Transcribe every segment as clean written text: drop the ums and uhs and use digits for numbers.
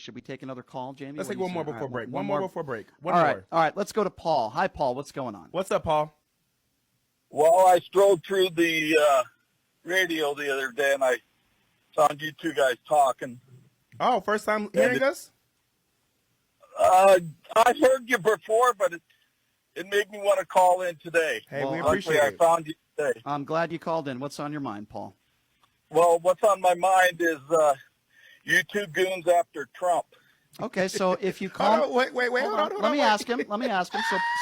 Should we take another call, Jamie? Let's take one more before break. One more before break. All right. Let's go to Paul. Hi, Paul. What's going on? What's up, Paul? Well, I strolled through the radio the other day, and I found you two guys talking. Oh, first time hearing us? I've heard you before, but it made me want to call in today. Hey, Well, we appreciate I it. found you today. I'm glad you called in. What's on your mind, Paul? Well, what's on my mind is you two goons after Trump. Okay, so if you call, Hold on, wait. Hold on, let me ask him.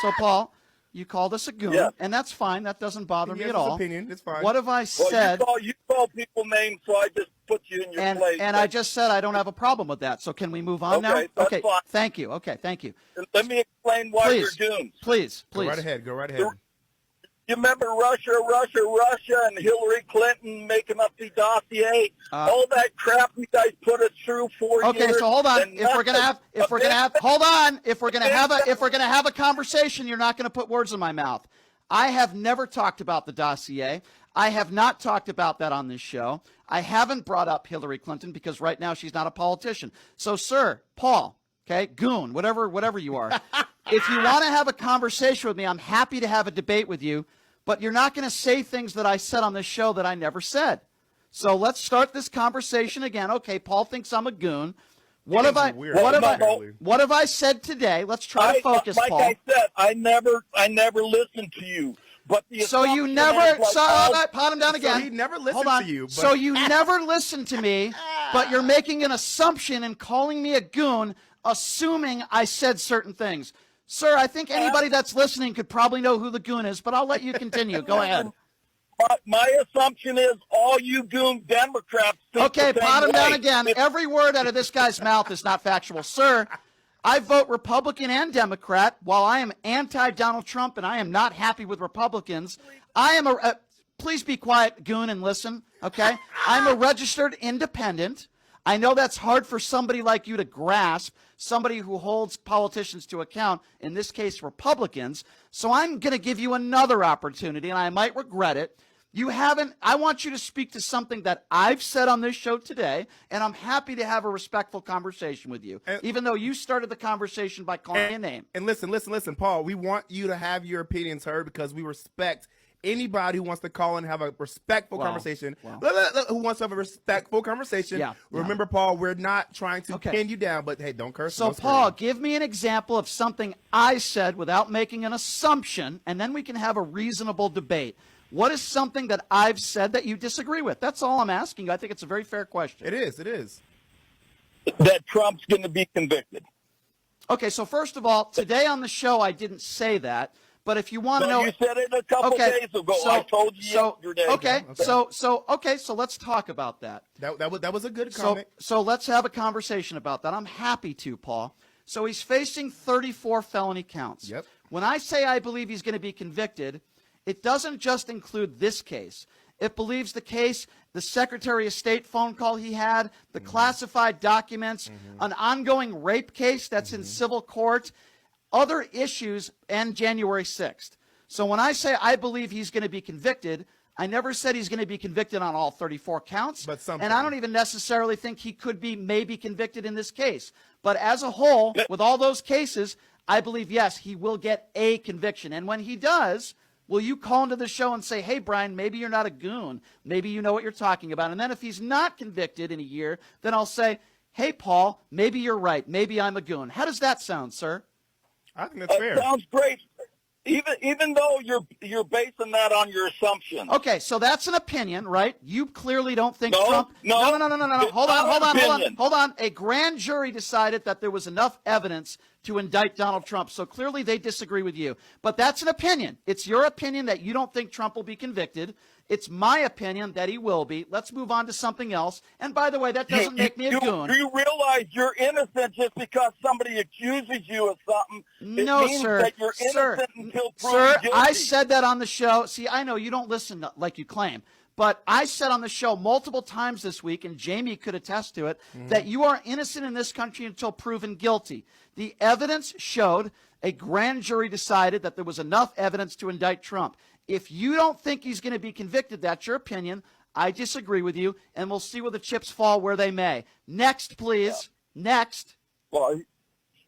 So Paul, you called us a goon, Yeah. and that's fine. That doesn't bother me He has at his all. opinion. It's fine. What have I Well, said? you call people names, so I just put you in your place. And I just said I don't have a problem with that. So can we move on now? Okay, that's fine. Thank you. Okay, thank you. Let me explain why Please. you're goons. Please. Go right ahead. You remember Russia, and Hillary Clinton making up the dossier? All that crap you guys put us through 4 years. Okay, so hold on. and If we're gonna have a conversation, you're not gonna put words in my mouth. I have never talked about the dossier. I have not talked about that on this show. I haven't brought up Hillary Clinton because right now she's not a politician. So, sir, Paul, okay, goon, whatever you are, if you want to have a conversation with me, I'm happy to have a debate with you. But you're not going to say things that I said on this show that I never said. So let's start this conversation again. Okay, Paul thinks I'm a goon. What have I said today? Let's try to focus, like Paul. Like I said, I never listened to you. But so you never pot him down again. So he never listened to you. But... So you never listened to me, but you're making an assumption and calling me a goon, assuming I said certain things. Sir, I think anybody that's listening could probably know who the goon is, but I'll let you continue. Go ahead. My assumption is all you goon Democrats think Okay, the same pot him down way. again. Every word out of this guy's mouth is not factual. Sir, I vote Republican and Democrat. While I am anti-Donald Trump and I am not happy with Republicans, I am please be quiet, goon, and listen, okay? I'm a registered independent. I know that's hard for somebody like you to grasp, somebody who holds politicians to account, in this case Republicans. So I'm going to give you another opportunity, and I might regret it. I want you to speak to something that I've said on this show today, and I'm happy to have a respectful conversation with you, even though you started the conversation by calling me a name. And listen, Paul, we want you to have your opinions heard because we respect anybody who wants to call and have a respectful conversation. Who wants to have a respectful conversation. Remember, Paul, we're not trying to pin you down, but hey, don't curse. So, Paul, give me an example of something I said without making an assumption, and then we can have a reasonable debate. What is something that I've said that you disagree with? That's all I'm asking you. I think it's a very fair question. It is. That Trump's going to be convicted. Okay, so first of all, today on the show I didn't say that. But if you want to know, you said it a couple days ago. I told you yesterday. So let's talk about that. That was a good comment. So let's have a conversation about that. I'm happy to, Paul. So he's facing 34 felony counts. Yep. When I say I believe he's going to be convicted, it doesn't just include this case. It believes the case, the Secretary of State phone call he had, the classified documents, an ongoing rape case that's in civil court, other issues, and January 6th. So when I say I believe he's going to be convicted, I never said he's going to be convicted on all 34 counts. And I don't even necessarily think he could be maybe convicted in this case. But as a whole, with all those cases, I believe, yes, he will get a conviction. And when he does, will you call into the show and say, hey, Brian, maybe you're not a goon. Maybe you know what you're talking about. And then if he's not convicted in a year, then I'll say, hey, Paul, maybe you're right. Maybe I'm a goon. How does that sound, sir? I think that's fair. Sounds great. Even though you're basing that on your assumption. Okay, so that's an opinion, right? You clearly don't think Trump. No. Hold on. A grand jury decided that there was enough evidence to indict Donald Trump. So clearly they disagree with you. But that's an opinion. It's your opinion that you don't think Trump will be convicted. It's my opinion that he will be. Let's move on to something else. And by the way, that doesn't make me a goon. Do you realize you're innocent just because somebody accuses you of something? No, it means sir. that you're innocent until proven guilty. I said that on the show. See, I know you don't listen like you claim. But I said on the show multiple times this week, and Jamie could attest to it, that you are innocent in this country until proven guilty. The evidence showed a grand jury decided that there was enough evidence to indict Trump. If you don't think he's going to be convicted, that's your opinion. I disagree with you, and we'll see where the chips fall where they may. Next, please. Next. Well,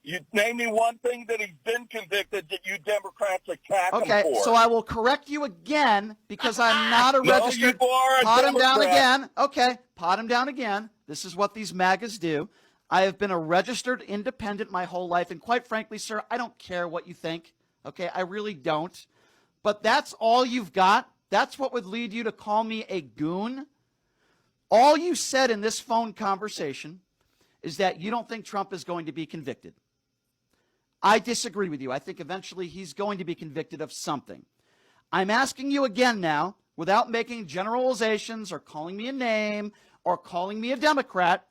you name me one thing that he's been convicted that you Democrats attack him Okay, for. so I will correct you again because I'm not a No, registered. you are a pot him down Democrat. again. Okay, pot him down again. This is what these MAGAs do. I have been a registered independent my whole life, and quite frankly, sir, I don't care what you think. Okay, I really don't. But that's all you've got? That's what would lead you to call me a goon? All you said in this phone conversation is that you don't think Trump is going to be convicted. I disagree with you. I think eventually he's going to be convicted of something. I'm asking you again now, without making generalizations or calling me a name or calling me a Democrat,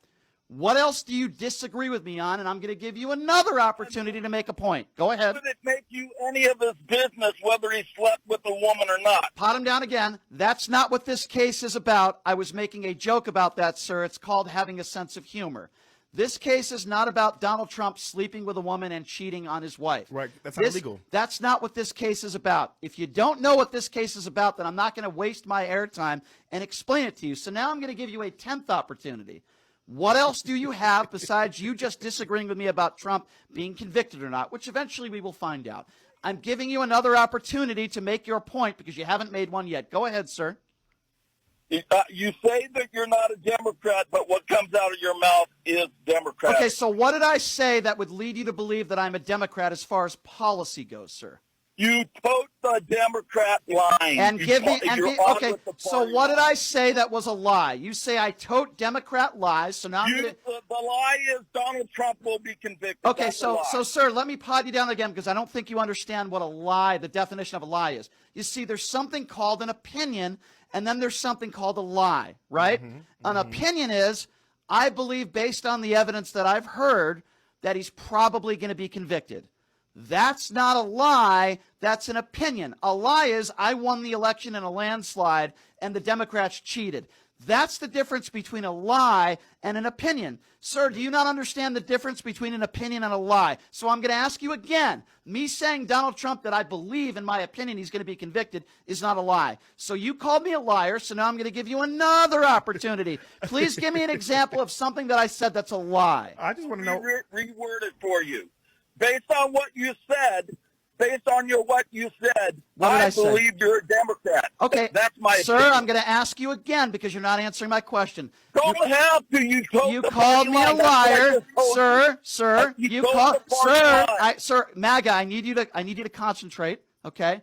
what else do you disagree with me on? And I'm going to give you another opportunity to make a point. Go ahead. Would it make you any of his business whether he slept with a woman or not? Pot him down again. That's not what this case is about. I was making a joke about that, sir. It's called having a sense of humor. This case is not about Donald Trump sleeping with a woman and cheating on his wife. Right. That's not illegal. That's not what this case is about. If you don't know what this case is about, then I'm not going to waste my airtime and explain it to you. So now I'm going to give you a 10th opportunity. What else do you have besides you just disagreeing with me about Trump being convicted or not, which eventually we will find out. I'm giving you another opportunity to make your point because you haven't made one yet. Go ahead, sir. You say that you're not a Democrat, but what comes out of your mouth is Democrat. Okay, so what did I say that would lead you to believe that I'm a Democrat as far as policy goes, sir? You tote the Democrat line. And okay, so what did I say that was a lie? You say I tote Democrat lies, so now the lie is Donald Trump will be convicted. Okay, That's so sir, let me pot you down again because I don't think you understand what a lie, the definition of a lie is. You see, there's something called an opinion, and then there's something called a lie, right? An opinion is, I believe based on the evidence that I've heard that he's probably going to be convicted. That's not a lie. That's an opinion. A lie is I won the election in a landslide and the Democrats cheated. That's the difference between a lie and an opinion. Sir, do you not understand the difference between an opinion and a lie? So I'm going to ask you again. Me saying Donald Trump that I believe, in my opinion, he's going to be convicted is not a lie. So you called me a liar, so now I'm going to give you another opportunity. Please give me an example of something that I said that's a lie. I just want to know. Reword it for you. Based on what you said, based on what you said, I believe you're a Democrat. Okay, that's my sir, opinion. I'm going to ask you again because you're not answering my question. Don't have to. You called me a liar, sir. You called, sir, MAGA. I need you to concentrate. Okay,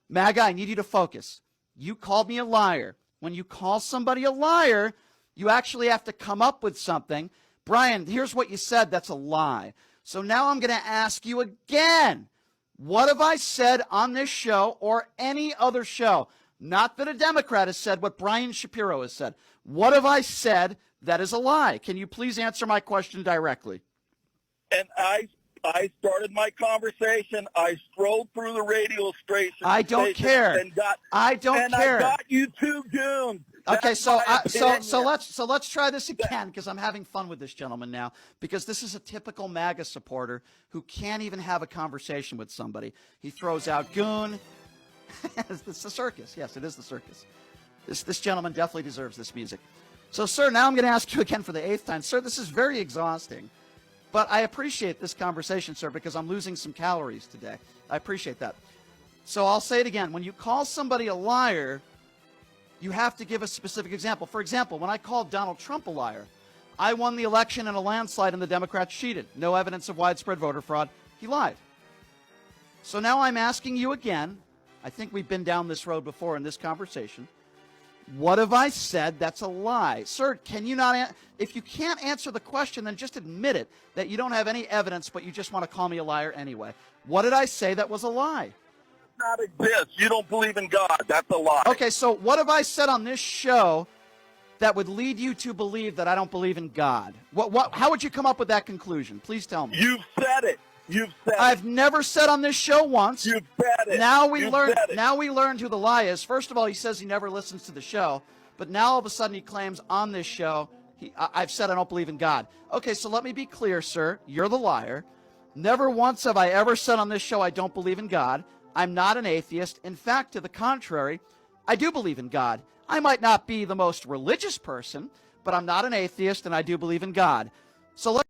MAGA. I need you to focus. You called me a liar. When you call somebody a liar, you actually have to come up with something. Brian, here's what you said. That's a lie. So now I'm going to ask you again. What have I said on this show or any other show? Not that a Democrat has said what Brian Shapiro has said. What have I said that is a lie? Can you please answer my question directly? And I started my conversation. I strolled through the radio station. I don't care. I don't care. I got you two goons. Okay, so let's try this again because I'm having fun with this gentleman now because this is a typical MAGA supporter who can't even have a conversation with somebody. He throws out goon. It's the circus. Yes, it is the circus. This gentleman definitely deserves this music. So, sir, now I'm going to ask you again for the 8th time. Sir, this is very exhausting, but I appreciate this conversation, sir, because I'm losing some calories today. I appreciate that. So I'll say it again. When you call somebody a liar, you have to give a specific example. For example, when I called Donald Trump a liar, I won the election in a landslide and the Democrats cheated. No evidence of widespread voter fraud. He lied. So now I'm asking you again. I think we've been down this road before in this conversation. What have I said that's a lie? Sir, can you not, if you can't answer the question, then just admit it, that you don't have any evidence, but you just want to call me a liar anyway. What did I say that was a lie? Not exist. You don't believe in God. That's a lie. Okay, so what have I said on this show that would lead you to believe that I don't believe in God? How would you come up with that conclusion? Please tell me. You've said it. I've never said on this show once. You've said it. Now we learned who the lie is. First of all, he says he never listens to the show, but now all of a sudden he claims on this show I've said I don't believe in God. Okay, so let me be clear, sir. You're the liar. Never once have I ever said on this show I don't believe in God. I'm not an atheist. In fact, to the contrary, I do believe in God. I might not be the most religious person, but I'm not an atheist, and I do believe in God. So let's